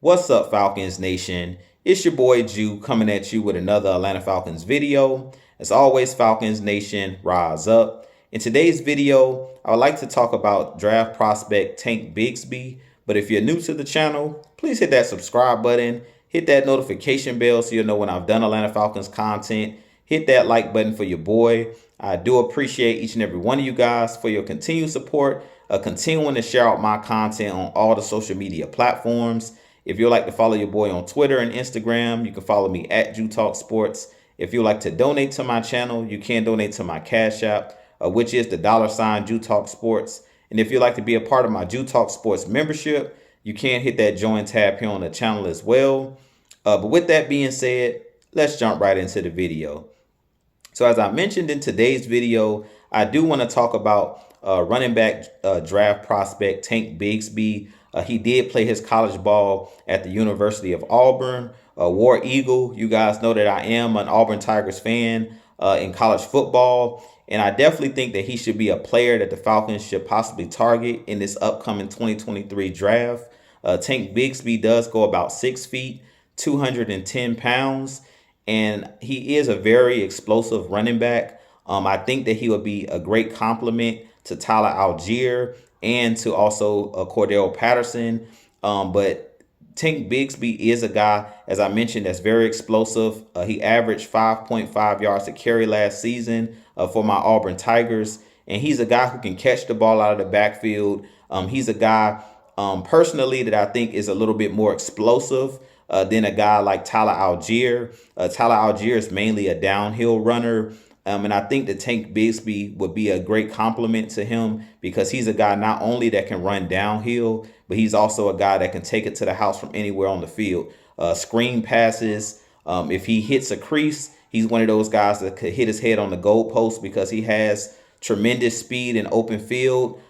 What's up, Falcons Nation? It's your boy Jew coming at you with another Atlanta Falcons video. As always, Falcons Nation, rise up. In today's video, I would like to talk about draft prospect Tank Bigsby. But if you're new to the channel, please hit that subscribe button, hit that notification bell so you'll know when I've done Atlanta Falcons content. Hit that like button for your boy. I do appreciate each and every one of you guys for your continued support, continuing to share out my content on all the social media platforms. If you'd like to follow your boy on Twitter and Instagram, you can follow me at Jew Talk Sports. If you'd like to donate to my channel, you can donate to my Cash App, which is the $ Jew Talk Sports. And if you'd like to be a part of my Jew Talk Sports membership, you can hit that join tab here on the channel as well. But with that being said, let's jump right into the video. So as I mentioned in today's video, I do want to talk about running back draft prospect Tank Bigsby. He did play his college ball at the University of Auburn, War Eagle. You guys know that I am an Auburn Tigers fan in college football. And I definitely think that he should be a player that the Falcons should possibly target in this upcoming 2023 draft. Tank Bigsby does go about 6 feet, 210 pounds. And he is a very explosive running back. I think that he would be a great complement to Tyler Algier and to also Cordell Patterson. But Tank Bigsby is a guy, as I mentioned, that's very explosive. He averaged 5.5 yards a carry last season for my Auburn Tigers. And he's a guy who can catch the ball out of the backfield. He's a guy personally that I think is a little bit more explosive than a guy like Tyler Algier. Tyler Algier is mainly a downhill runner. And I think that Tank Bigsby would be a great compliment to him because he's a guy not only that can run downhill, but he's also a guy that can take it to the house from anywhere on the field. Screen passes. If he hits a crease, he's one of those guys that could hit his head on the goalpost because he has tremendous speed in open field.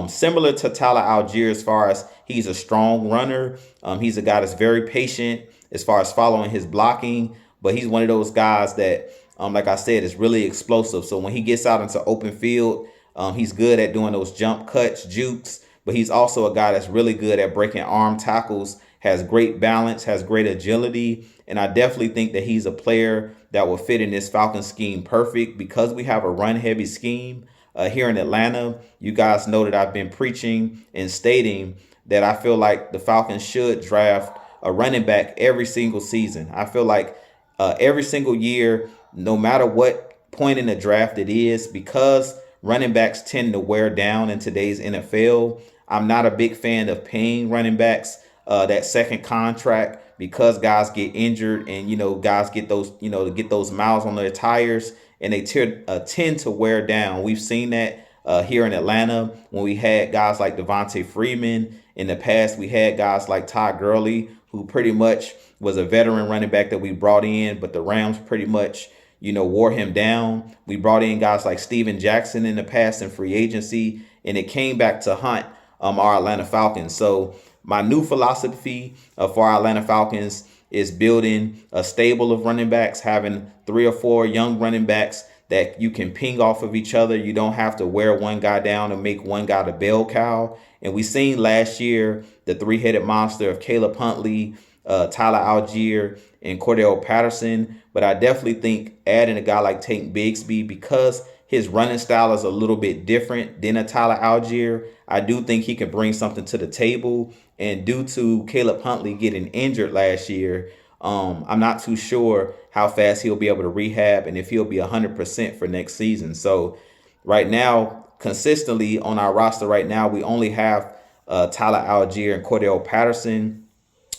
Similar to Tyler Algier as far as he's a strong runner. He's a guy that's very patient as far as following his blocking, but he's one of those guys that, like I said, is really explosive. So when he gets out into open field, he's good at doing those jump cuts, jukes, but he's also a guy that's really good at breaking arm tackles, has great balance, has great agility. And I definitely think that he's a player that will fit in this Falcons scheme perfect because we have a run heavy scheme. Here in Atlanta, you guys know that I've been preaching and stating that I feel like the Falcons should draft a running back every single season. I feel like every single year, no matter what point in the draft it is, because running backs tend to wear down in today's NFL. I'm not a big fan of paying running backs that second contract because guys get injured and, guys get those, get those miles on their tires and they tend to wear down. We've seen that here in Atlanta when we had guys like Devontae Freeman. In the past, we had guys like Todd Gurley, who pretty much was a veteran running back that we brought in, but the Rams pretty much, wore him down. We brought in guys like Steven Jackson in the past in free agency, and it came back to hunt our Atlanta Falcons. So my new philosophy for our Atlanta Falcons is building a stable of running backs, having 3 or 4 young running backs that you can ping off of each other. You don't have to wear one guy down and make one guy the bell cow. And we seen last year the 3-headed monster of Caleb Huntley, Tyler Algier, and Cordell Patterson. But I definitely think adding a guy like Tank Bigsby, because his running style is a little bit different than a Tyler Algier, I do think he can bring something to the table. And due to Caleb Huntley getting injured last year, I'm not too sure how fast he'll be able to rehab and if he'll be 100% for next season. So right now, consistently on our roster right now, we only have Tyler Algier and Cordell Patterson.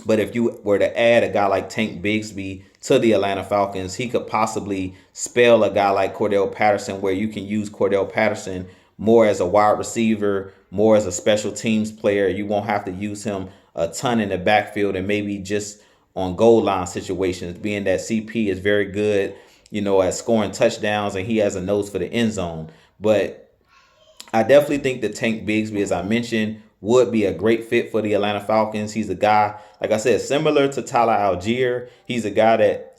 But if you were to add a guy like Tank Bigsby to the Atlanta Falcons, he could possibly spell a guy like Cordell Patterson, where you can use Cordell Patterson more as a wide receiver, more as a special teams player. You won't have to use him a ton in the backfield and maybe just on goal line situations, being that CP is very good, at scoring touchdowns and he has a nose for the end zone. But I definitely think that Tank Bigsby, as I mentioned, would be a great fit for the Atlanta Falcons. He's a guy, like I said, similar to Tyler Algier. He's a guy that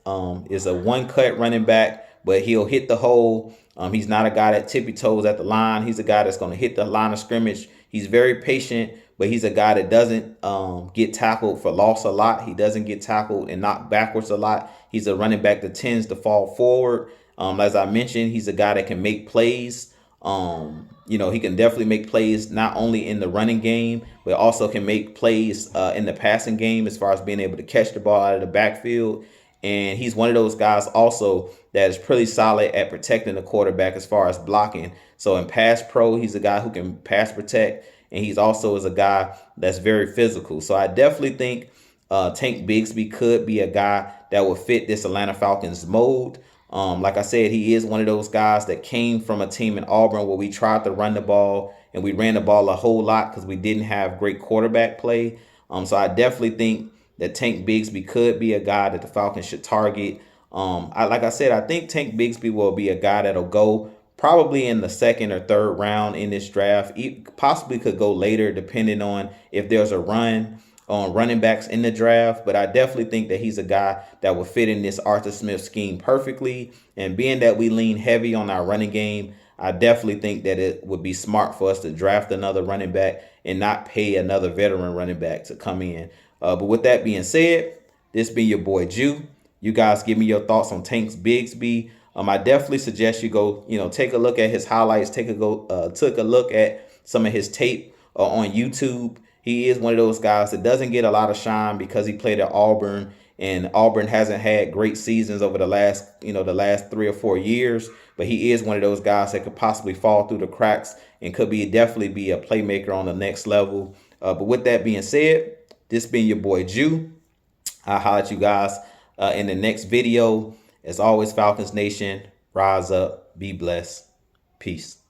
is a one-cut running back, but he'll hit the hole. He's not a guy that tippy toes at the line. He's a guy that's going to hit the line of scrimmage. He's very patient, but he's a guy that doesn't get tackled for loss a lot. He doesn't get tackled and knocked backwards a lot. He's a running back that tends to fall forward. As I mentioned, he's a guy that can make plays. He can definitely make plays not only in the running game, but also can make plays in the passing game as far as being able to catch the ball out of the backfield. And he's one of those guys also that is pretty solid at protecting the quarterback as far as blocking. So in pass pro, he's a guy who can pass protect, and he's also is a guy that's very physical. So I definitely think Tank Bigsby could be a guy that will fit this Atlanta Falcons mold. Like I said, he is one of those guys that came from a team in Auburn where we tried to run the ball and we ran the ball a whole lot because we didn't have great quarterback play. So I definitely think that Tank Bigsby could be a guy that the Falcons should target. Like I said, I think Tank Bigsby will be a guy that'll go probably in the second or third round in this draft. He possibly could go later depending on if there's a run on running backs in the draft. But I definitely think that he's a guy that will fit in this Arthur Smith scheme perfectly. And being that we lean heavy on our running game, I definitely think that it would be smart for us to draft another running back and not pay another veteran running back to come in. But with that being said, this been your boy Jew. You guys give me your thoughts on Tank Bigsby. I definitely suggest you go, take a look at his highlights, take a look at some of his tape on YouTube. He is one of those guys that doesn't get a lot of shine because he played at Auburn, and Auburn hasn't had great seasons over the last 3 or 4 years. But he is one of those guys that could possibly fall through the cracks and could definitely be a playmaker on the next level. But with that being said, this been your boy Jew. I'll holler at you guys in the next video. As always, Falcons Nation, rise up, be blessed, peace.